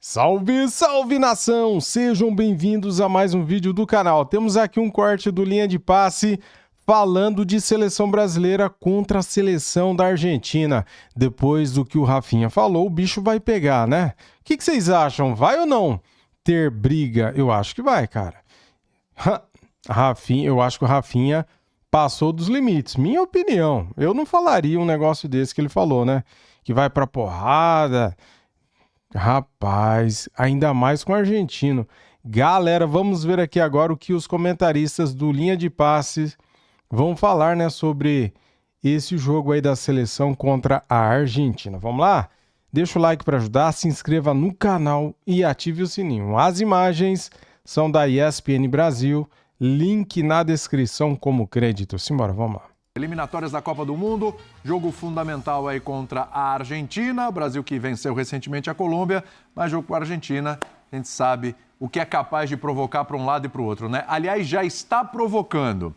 Salve, salve nação! Sejam bem-vindos a mais um vídeo do canal. Temos aqui um corte do Linha de Passe falando de seleção brasileira contra a seleção da Argentina. Depois do que o Rafinha falou, o bicho vai pegar, né? O que vocês acham? Vai ou não ter briga? Eu acho que vai, cara. Rafinha, eu acho que o Rafinha passou dos limites. Minha opinião. Eu não falaria um negócio desse que ele falou, né? Que vai pra porrada. Rapaz, ainda mais com o argentino. Galera, vamos ver aqui agora o que os comentaristas do Linha de Passe vão falar, né, sobre esse jogo aí da seleção contra a Argentina. Vamos lá? Deixa o like para ajudar, se inscreva no canal e ative o sininho. As imagens são da ESPN Brasil, link na descrição como crédito. Simbora, vamos lá. Eliminatórias da Copa do Mundo, jogo fundamental aí contra a Argentina, Brasil que venceu recentemente a Colômbia, mas jogo com a Argentina, a gente sabe o que é capaz de provocar para um lado e para o outro, né? Aliás, já está provocando.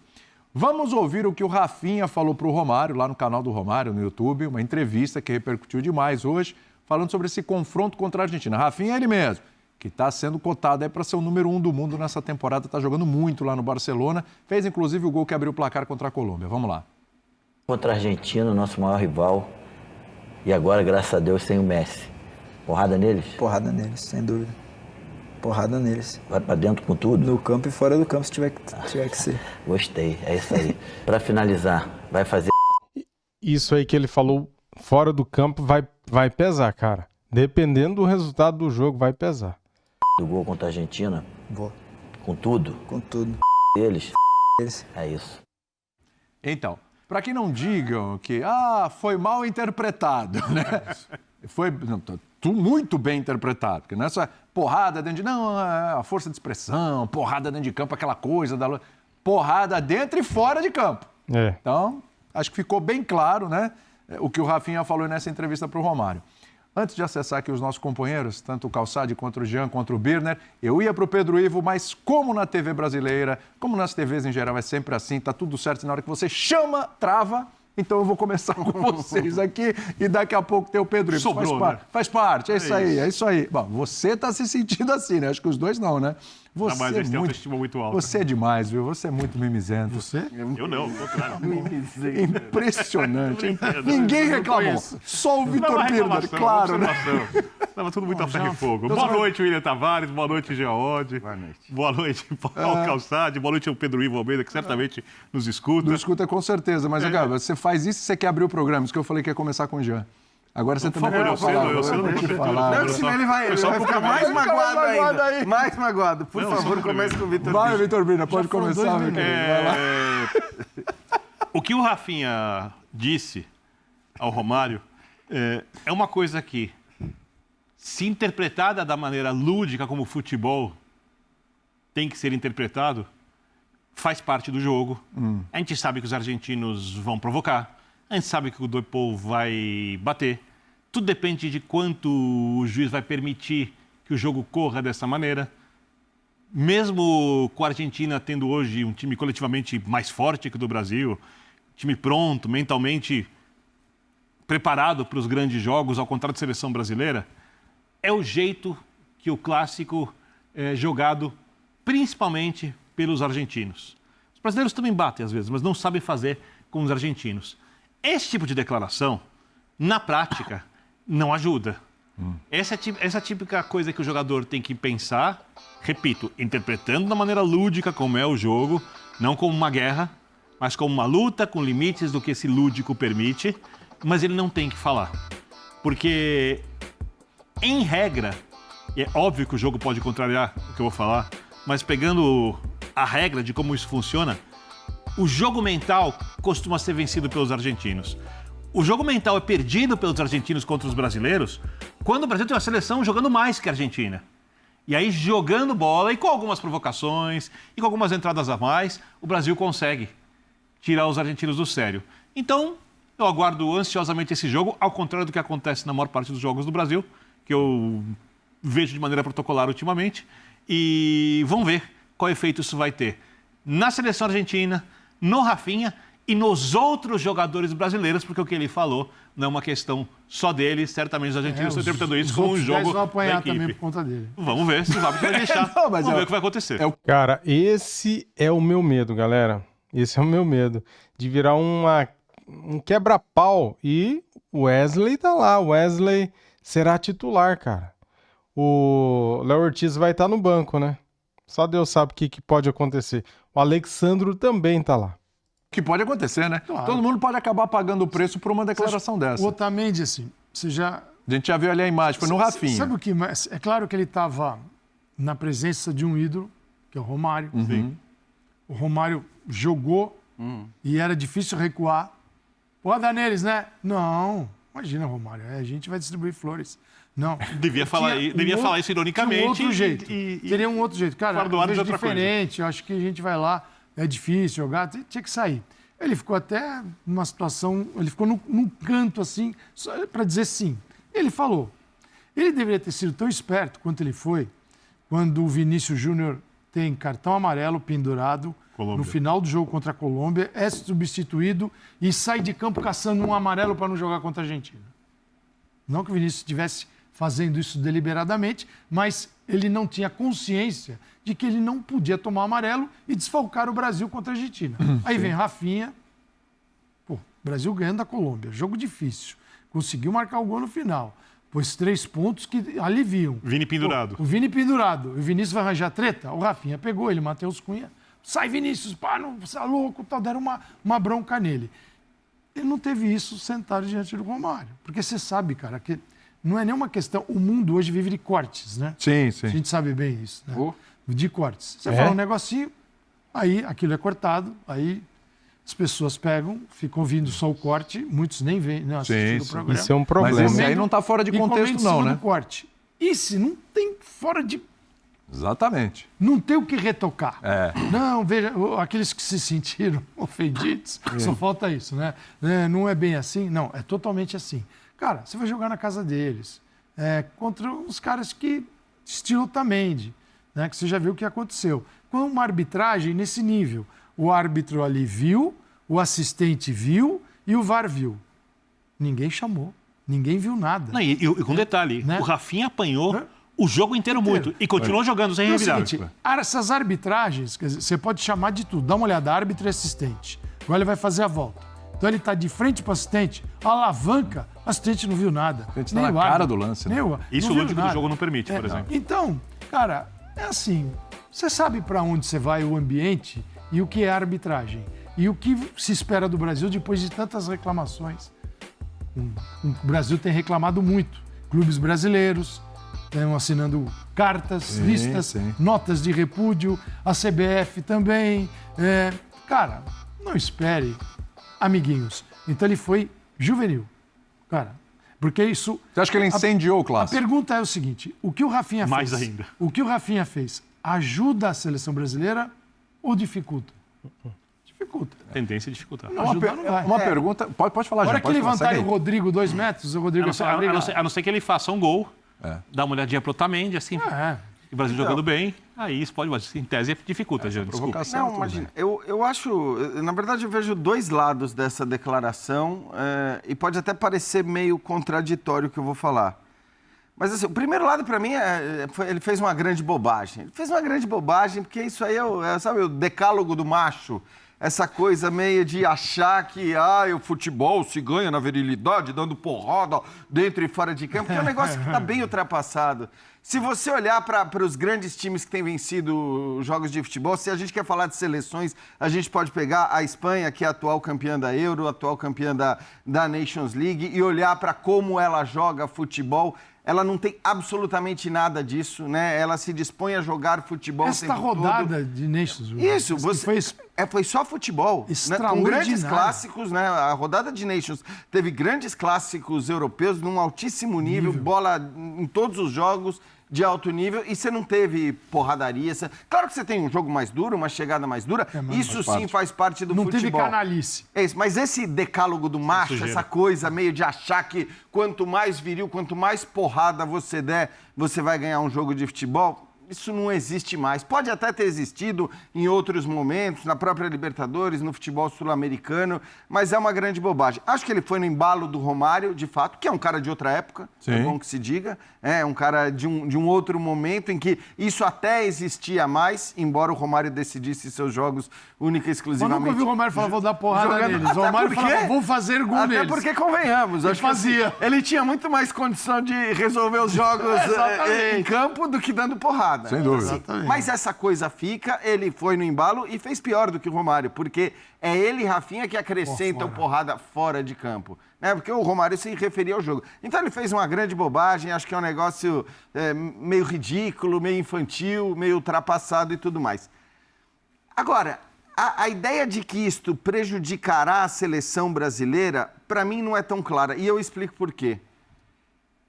Vamos ouvir o que o Rafinha falou para o Romário, lá no canal do Romário, no YouTube, uma entrevista que repercutiu demais hoje, falando sobre esse confronto contra a Argentina. Rafinha é ele mesmo, que está sendo cotado aí para ser o número 1 do mundo nessa temporada, está jogando muito lá no Barcelona, fez inclusive o gol que abriu o placar contra a Colômbia. Vamos lá. Contra a Argentina, nosso maior rival, e agora, graças a Deus, sem o Messi. Porrada neles? Porrada neles, sem dúvida. Porrada neles. Vai pra dentro com tudo? No campo e fora do campo, se tiver que ser. Gostei, é isso aí. Pra finalizar, vai fazer... Isso aí que ele falou fora do campo vai pesar, cara. Dependendo do resultado do jogo, vai pesar. Do gol contra a Argentina? Vou. Com tudo? Com tudo. Deles? Eles. É isso. Então, para que não digam que foi mal interpretado, né? Foi muito bem interpretado, porque nessa porrada dentro de... Não, a força de expressão, porrada dentro de campo, aquela coisa da... Porrada dentro e fora de campo. É. Então, acho que ficou bem claro, né? O que o Rafinha falou nessa entrevista para o Romário. Antes de acessar aqui os nossos companheiros, tanto o Calçade quanto o Jean, quanto o Birner, eu ia para o Pedro Ivo, mas como na TV brasileira, como nas TVs em geral, é sempre assim, tá tudo certo, na hora que você chama, trava. Então eu vou começar com vocês aqui e daqui a pouco tem o Pedro Ivo. Sobrou, faz parte, é isso aí, é isso aí. Bom, você tá se sentindo assim, né? Acho que os dois não, né? Você mas eles têm autoestima muito alta. Você é demais, viu? Você é muito mimizento. Você? Eu não, ao contrário. Impressionante, hein? Ninguém reclamou. Só o Vitor Birner, claro, né? Tava tudo muito a ferro e fogo. Boa noite, William Tavares. Boa noite, Jean Oddi. Boa noite. Boa noite, Paulo Calçade. Boa noite ao Pedro Ivo Almeida, que certamente nos escuta. Não escuta com certeza, mas, cara, você faz isso e você quer abrir o programa. Isso que eu falei que ia começar com o Jean. Agora você também favor, pode falar. eu sei, Deixa eu não, falar. Não, senão ele vai ficar mais magoado ainda. Mais magoado. Por favor, comece com o Vitor Birner. Vai, Vitor Birner, pode começar, meu querido. Vai lá. O que o Rafinha disse ao Romário é uma coisa que, se interpretada da maneira lúdica como o futebol tem que ser interpretado, faz parte do jogo. A gente sabe que os argentinos vão provocar, a gente sabe que o Dopou vai bater. Tudo depende de quanto o juiz vai permitir que o jogo corra dessa maneira. Mesmo com a Argentina tendo hoje um time coletivamente mais forte que o do Brasil, time pronto, mentalmente preparado para os grandes jogos, ao contrário da seleção brasileira, é o jeito que o clássico é jogado principalmente pelos argentinos. Os brasileiros também batem às vezes, mas não sabem fazer como os argentinos. Esse tipo de declaração, na prática, não ajuda. Essa é a típica coisa que o jogador tem que pensar, repito, interpretando da maneira lúdica como é o jogo, não como uma guerra, mas como uma luta com limites do que esse lúdico permite, mas ele não tem que falar. Porque, em regra, é óbvio que o jogo pode contrariar o que eu vou falar, mas pegando a regra de como isso funciona, o jogo mental costuma ser vencido pelos argentinos. O jogo mental é perdido pelos argentinos contra os brasileiros quando o Brasil tem uma seleção jogando mais que a Argentina. E aí, jogando bola e com algumas provocações e com algumas entradas a mais, o Brasil consegue tirar os argentinos do sério. Então, eu aguardo ansiosamente esse jogo, ao contrário do que acontece na maior parte dos jogos do Brasil, que eu vejo de maneira protocolar ultimamente, e vamos ver qual efeito isso vai ter na seleção argentina, no Rafinha e nos outros jogadores brasileiros, porque o que ele falou não é uma questão só dele, certamente os argentinos estão interpretando isso como um jogo vão apanhar da equipe. também por conta dele. Vamos ver se o árbitro vai deixar. Não, mas Vamos ver o que vai acontecer. Cara, esse é o meu medo, galera. Esse é o meu medo. De virar um quebra-pau. E o Wesley tá lá. O Wesley será titular, cara. O Léo Ortiz vai estar no banco, né? Só Deus sabe o que pode acontecer. O Alexandro também tá lá. O que pode acontecer, né? Claro. Todo mundo pode acabar pagando o preço por uma declaração dessa. O Otamendi, assim, você já... A gente já viu ali a imagem, foi no Rafinha. Sabe o que? É claro que ele estava na presença de um ídolo, que é o Romário. O Romário jogou e era difícil recuar. Pode dar neles, né? Não. Imagina, Romário. A gente vai distribuir flores. Não. Devia falar isso ironicamente. Um outro jeito. Teria um outro jeito. Cara, fora do ar de é outra diferente. Eu acho que a gente vai lá, é difícil jogar, tinha que sair. Ele ficou até numa situação, ele ficou num canto assim, só para dizer sim. Ele falou. Ele deveria ter sido tão esperto quanto ele foi quando o Vinícius Júnior tem cartão amarelo pendurado no final do jogo contra a Colômbia, é substituído e sai de campo caçando um amarelo para não jogar contra a Argentina. Não que o Vinícius estivesse fazendo isso deliberadamente, mas ele não tinha consciência de que ele não podia tomar amarelo e desfalcar o Brasil contra a Argentina. Aí vem Rafinha, o Brasil ganhando da Colômbia, jogo difícil, conseguiu marcar o gol no final, pôs 3 pontos que aliviam. Vini pendurado. O Vini pendurado. O Vinícius vai arranjar treta? O Rafinha pegou ele, Matheus Cunha. Sai, Vinícius, pá, não, você é louco, tal, deram uma bronca nele. Ele não teve isso sentado diante do Romário. Porque você sabe, cara, que não é nenhuma questão. O mundo hoje vive de cortes, né? Sim, sim. A gente sabe bem isso, né? Oh. De cortes. Você fala um negocinho, aí aquilo é cortado, aí as pessoas pegam, ficam ouvindo só o corte, muitos nem veem, não assistindo o programa. Isso é um problema. Mas esse aí não está fora de contexto, não, né? Do corte. Isso não tem fora de... Exatamente. Não tem o que retocar. É. Não, veja, aqueles que se sentiram ofendidos, só falta isso, né? Não é bem assim? Não, é totalmente assim. Cara, você vai jogar na casa deles, contra os caras que... Estilo Otamendi, né? Que você já viu o que aconteceu. Com uma arbitragem nesse nível. O árbitro ali viu, o assistente viu e o VAR viu. Ninguém chamou, ninguém viu nada. Não, e com detalhe, né? O Rafinha apanhou o jogo inteiro muito e continuou jogando sem revirar. Essas arbitragens, quer dizer, você pode chamar de tudo. Dá uma olhada, árbitro e assistente. Agora ele vai fazer a volta. Então ele está de frente para o assistente, alavanca, o assistente não viu nada. A gente está na cara do lance, né? Isso o lúdico do jogo não permite, por exemplo. Então, cara, é assim, você sabe para onde você vai, o ambiente e o que é arbitragem. E o que se espera do Brasil depois de tantas reclamações. O Brasil tem reclamado muito. Clubes brasileiros estão assinando cartas, listas, notas de repúdio, a CBF também. Cara, não espere, amiguinhos. Então ele foi juvenil, cara. Porque isso... Você acha que ele incendiou o A clássico? pergunta é o seguinte, o que o Rafinha fez... Mais ainda. O que o Rafinha fez ajuda a seleção brasileira ou dificulta? Dificulta. Tendência a dificultar. Não ajuda, não vai. Uma pergunta... Pode falar, A hora Jean, que pode falar, levantarem segue o aí. Rodrigo 2 metros, o Rodrigo... A não ser que ele faça um gol, dá uma olhadinha pro Otamendi, assim, o Brasil jogando bem, aí isso pode, em tese, dificulta, Jean, desculpa. Provocação, Não, tudo imagina. bem. Eu acho... Na verdade, eu vejo 2 lados dessa declaração e pode até parecer meio contraditório o que eu vou falar. Mas, assim, o primeiro lado, para mim, ele fez uma grande bobagem. Ele fez uma grande bobagem porque isso aí sabe, o decálogo do macho. Essa coisa meio de achar que o futebol se ganha na virilidade, dando porrada dentro e fora de campo, que é um negócio que está bem ultrapassado. Se você olhar para os grandes times que têm vencido jogos de futebol, se a gente quer falar de seleções, a gente pode pegar a Espanha, que é a atual campeã da Euro, atual campeã da Nations League, e olhar para como ela joga futebol. Ela não tem absolutamente nada disso, né? Ela se dispõe a jogar futebol o tempo todo. Esta rodada de Nations. Isso, foi só futebol. Né? Com grandes clássicos, né? A rodada de Nations teve grandes clássicos europeus num altíssimo nível, bola em todos os jogos de alto nível, e você não teve porradaria. Claro que você tem um jogo mais duro, uma chegada mais dura, isso sim faz parte do futebol. Não teve canalice. É isso, mas esse decálogo do macho, essa coisa meio de achar que quanto mais viril, quanto mais porrada você der, você vai ganhar um jogo de futebol, isso não existe mais. Pode até ter existido em outros momentos, na própria Libertadores, no futebol sul-americano, mas é uma grande bobagem. Acho que ele foi no embalo do Romário, de fato, que é um cara de outra época, é bom que se diga. É um cara de um outro momento em que isso até existia mais, embora o Romário decidisse seus jogos única e exclusivamente. Eu nunca ouvi o Romário falar, vou dar porrada neles. O Romário falava, vou fazer gol neles. Até porque, convenhamos, ele fazia. Ele tinha muito mais condição de resolver os jogos em campo do que dando porrada. Sem dúvida. Assim, mas essa coisa fica, ele foi no embalo e fez pior do que o Romário, porque é ele, Rafinha, que acrescenta o porrada fora de campo. Né? Porque o Romário se referia ao jogo. Então ele fez uma grande bobagem, acho que é um negócio meio ridículo, meio infantil, meio ultrapassado e tudo mais. Agora, a ideia de que isto prejudicará a seleção brasileira, para mim não é tão clara. E eu explico por quê.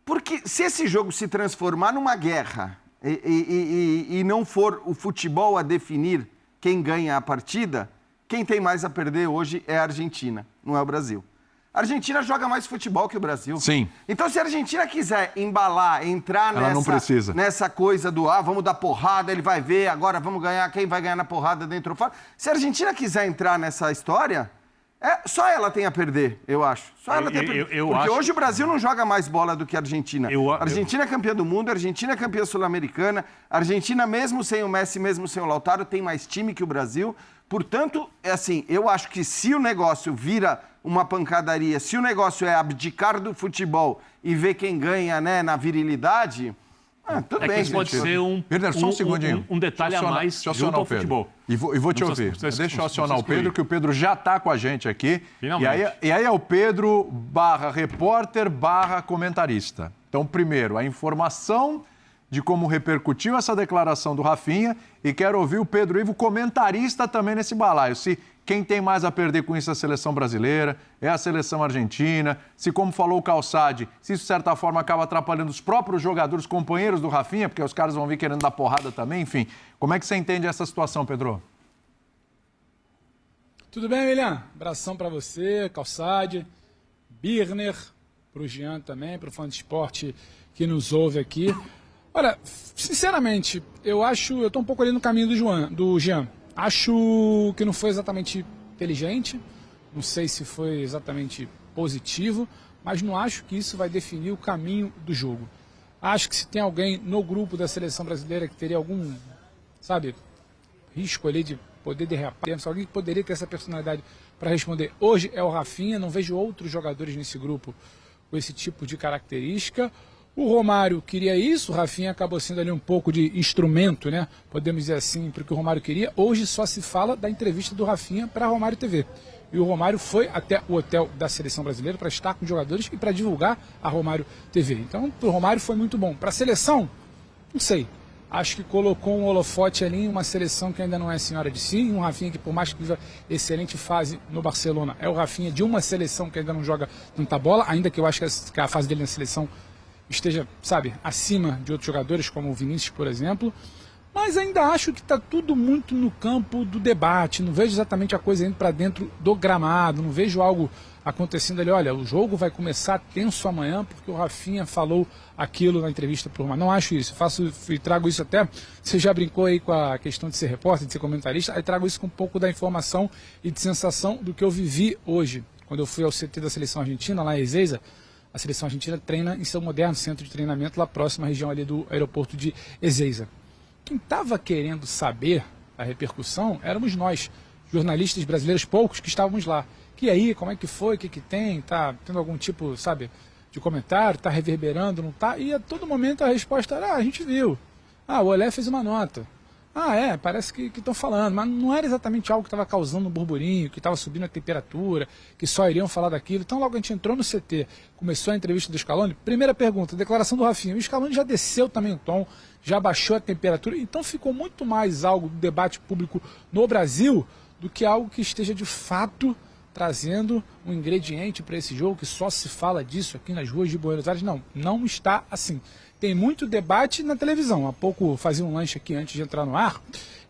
Porque se esse jogo se transformar numa guerra e não for o futebol a definir quem ganha a partida, quem tem mais a perder hoje é a Argentina, não é o Brasil. A Argentina joga mais futebol que o Brasil. Sim. Então, se a Argentina quiser embalar, entrar nessa coisa do vamos dar porrada, ele vai ver, agora vamos ganhar, quem vai ganhar na porrada dentro ou fora. Se a Argentina quiser entrar nessa história, só ela tem a perder, eu acho. Só ela tem a perder. Porque hoje o Brasil não joga mais bola do que a Argentina. A Argentina é campeã do mundo, a Argentina é campeã sul-americana, a Argentina, mesmo sem o Messi, mesmo sem o Lautaro, tem mais time que o Brasil. Portanto, eu acho que se o negócio vira uma pancadaria, se o negócio é abdicar do futebol e ver quem ganha, né, na virilidade, tudo bem. Que pode ser só um segundinho. Um detalhe a mais junto ao futebol. E vou te ouvir. Deixa eu acionar o Pedro, que o Pedro já está com a gente aqui. E aí é o Pedro /repórter/comentarista. Então, primeiro, a informação de como repercutiu essa declaração do Rafinha, e quero ouvir o Pedro Ivo, comentarista também nesse balaio. Se quem tem mais a perder com isso é a seleção brasileira, é a seleção argentina, se, como falou o Calçade, se isso de certa forma acaba atrapalhando os próprios jogadores, companheiros do Rafinha, porque os caras vão vir querendo dar porrada também, enfim. Como é que você entende essa situação, Pedro? Tudo bem, William? Abração para você, Calçade, Birner, para o Jean também, para o fã de esporte que nos ouve aqui. Olha, sinceramente, eu estou um pouco ali no caminho do Jean. Acho que não foi exatamente inteligente, não sei se foi exatamente positivo, mas não acho que isso vai definir o caminho do jogo. Acho que se tem alguém no grupo da seleção brasileira que teria algum, risco ali de poder derrapar, alguém que poderia ter essa personalidade para responder hoje é o Rafinha, não vejo outros jogadores nesse grupo com esse tipo de característica. O Romário queria isso, o Rafinha acabou sendo ali um pouco de instrumento, né? Podemos dizer assim, porque o Romário queria. Hoje só se fala da entrevista do Rafinha para a Romário TV. E o Romário foi até o hotel da seleção brasileira para estar com os jogadores e para divulgar a Romário TV. Então, para o Romário foi muito bom. Para a seleção, não sei. Acho que colocou um holofote ali em uma seleção que ainda não é senhora de si. Um Rafinha que, por mais que viva excelente fase no Barcelona, é o Rafinha de uma seleção que ainda não joga tanta bola, ainda que eu acho que a fase dele na seleção esteja, acima de outros jogadores, como o Vinícius, por exemplo. Mas ainda acho que está tudo muito no campo do debate. Não vejo exatamente a coisa indo para dentro do gramado. Não vejo algo acontecendo ali. Olha, o jogo vai começar tenso amanhã porque o Rafinha falou aquilo na entrevista para o Romário. Não acho isso. E trago isso até... Você já brincou aí com a questão de ser repórter, de ser comentarista. Aí trago isso com um pouco da informação e de sensação do que eu vivi hoje. Quando eu fui ao CT da seleção argentina, lá em Ezeiza, a seleção argentina treina em seu moderno centro de treinamento lá próximo à região ali do aeroporto de Ezeiza. Quem estava querendo saber a repercussão éramos nós, jornalistas brasileiros, poucos que estávamos lá. E aí, como é que foi, o que tem, tá tendo algum tipo, de comentário, tá reverberando, não tá? E a todo momento a resposta era, a gente viu. O Olé fez uma nota. Parece que estão falando, mas não era exatamente algo que estava causando um burburinho, que estava subindo a temperatura, que só iriam falar daquilo. Então logo a gente entrou no CT, começou a entrevista do Scaloni, primeira pergunta, declaração do Rafinha. O Scaloni já desceu também o tom, já baixou a temperatura, então ficou muito mais algo do debate público no Brasil do que algo que esteja de fato trazendo um ingrediente para esse jogo, que só se fala disso aqui nas ruas de Buenos Aires. Não está assim. Tem muito debate na televisão. Há pouco fazia um lanche aqui antes de entrar no ar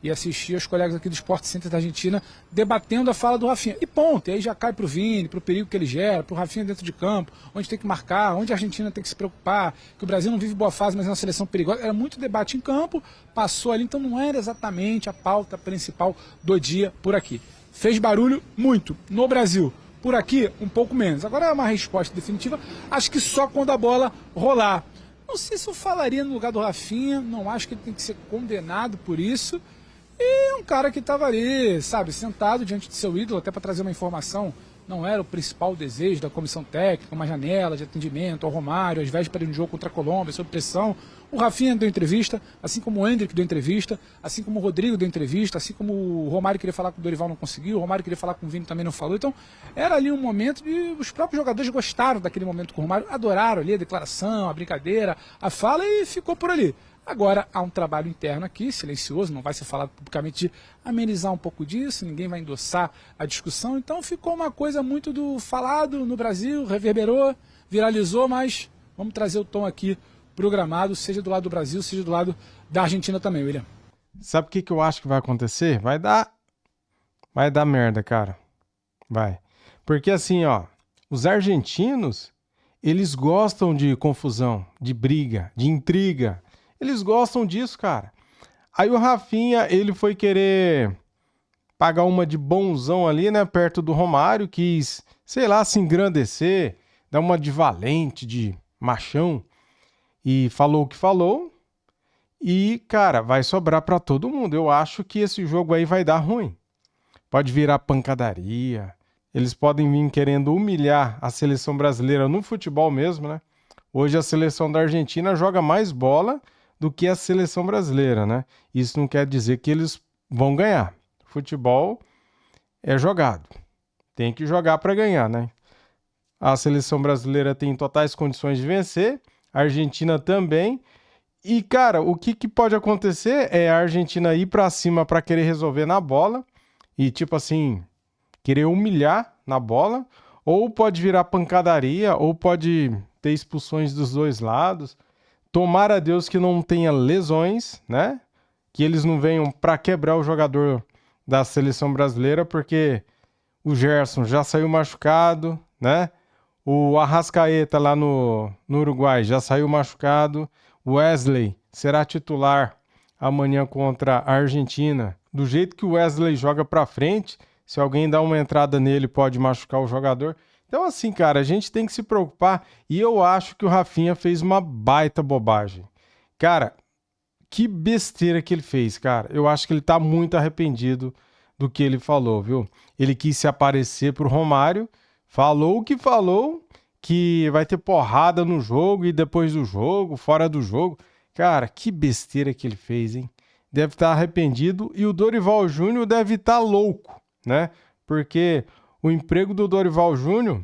e assistir os colegas aqui do Sport Center da Argentina debatendo a fala do Rafinha. E ponto, e aí já cai pro Vini, pro perigo que ele gera, pro Rafinha dentro de campo, onde tem que marcar, onde a Argentina tem que se preocupar, que o Brasil não vive boa fase, mas é uma seleção perigosa. Era muito debate em campo, passou ali, então não era exatamente a pauta principal do dia por aqui. Fez barulho muito no Brasil. Por aqui, um pouco menos. Agora é uma resposta definitiva, acho que só quando a bola rolar. Não sei se eu falaria no lugar do Rafinha, não acho que ele tem que ser condenado por isso. E um cara que estava ali, sabe, sentado diante de seu ídolo, até para trazer uma informação, não era o principal desejo da comissão técnica, uma janela de atendimento ao Romário, às vésperas de um jogo contra a Colômbia, sob pressão. O Rafinha deu entrevista, assim como o Endrick deu entrevista, assim como o Rodrigo deu entrevista, assim como o Romário queria falar com o Dorival, não conseguiu, o Romário queria falar com o Vini, também não falou. Então, era ali um momento de... Os próprios jogadores gostaram daquele momento com o Romário, adoraram ali a declaração, a brincadeira, a fala e ficou por ali. Agora, há um trabalho interno aqui, silencioso, não vai ser falado publicamente, de amenizar um pouco disso, ninguém vai endossar a discussão, então ficou uma coisa muito do falado no Brasil, reverberou, viralizou, mas vamos trazer o tom aqui programado, seja do lado do Brasil, seja do lado da Argentina também, William. Sabe o que eu acho que vai acontecer? Vai dar merda, cara. Vai. Porque assim, ó, os argentinos, eles gostam de confusão, de briga, de intriga. Eles gostam disso, cara. Aí o Rafinha, ele foi querer pagar uma de bonzão ali, né, perto do Romário, quis, sei lá, se engrandecer, dar uma de valente, de machão, e falou o que falou, e, cara, vai sobrar pra todo mundo. Eu acho que esse jogo aí vai dar ruim. Pode virar pancadaria, eles podem vir querendo humilhar a seleção brasileira no futebol mesmo, né? Hoje a seleção da Argentina joga mais bola do que a seleção brasileira, né? Isso não quer dizer que eles vão ganhar. Futebol é jogado. Tem que jogar para ganhar, né? A seleção brasileira tem totais condições de vencer, a Argentina também. E, cara, o que pode acontecer é a Argentina ir para cima para querer resolver na bola e, tipo assim, querer humilhar na bola, ou pode virar pancadaria, ou pode ter expulsões dos dois lados. Tomara a Deus que não tenha lesões, né? Que eles não venham para quebrar o jogador da seleção brasileira, porque o Gerson já saiu machucado, né? O Arrascaeta lá no Uruguai já saiu machucado. O Wesley será titular amanhã contra a Argentina. Do jeito que o Wesley joga para frente, se alguém dá uma entrada nele, pode machucar o jogador. Então, assim, cara, a gente tem que se preocupar. E eu acho que o Rafinha fez uma baita bobagem. Cara, que besteira que ele fez, cara. Eu acho que ele tá muito arrependido do que ele falou, viu? Ele quis se aparecer pro Romário, falou o que falou, que vai ter porrada no jogo e depois do jogo, fora do jogo. Cara, que besteira que ele fez, hein? Deve estar arrependido e o Dorival Júnior deve estar louco, né? Porque o emprego do Dorival Júnior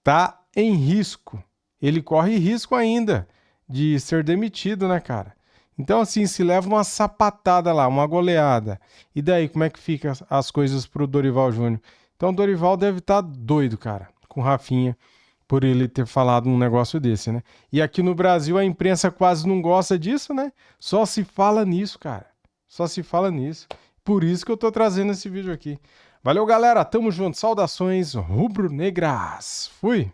tá em risco. Ele corre risco ainda de ser demitido, né, cara? Então, assim, se leva uma sapatada lá, uma goleada. E daí, como é que fica as coisas pro Dorival Júnior? Então, o Dorival deve estar doido, cara, com o Rafinha, por ele ter falado um negócio desse, né? E aqui no Brasil, a imprensa quase não gosta disso, né? Só se fala nisso, cara. Só se fala nisso. Por isso que eu tô trazendo esse vídeo aqui. Valeu, galera. Tamo junto. Saudações rubro-negras. Fui!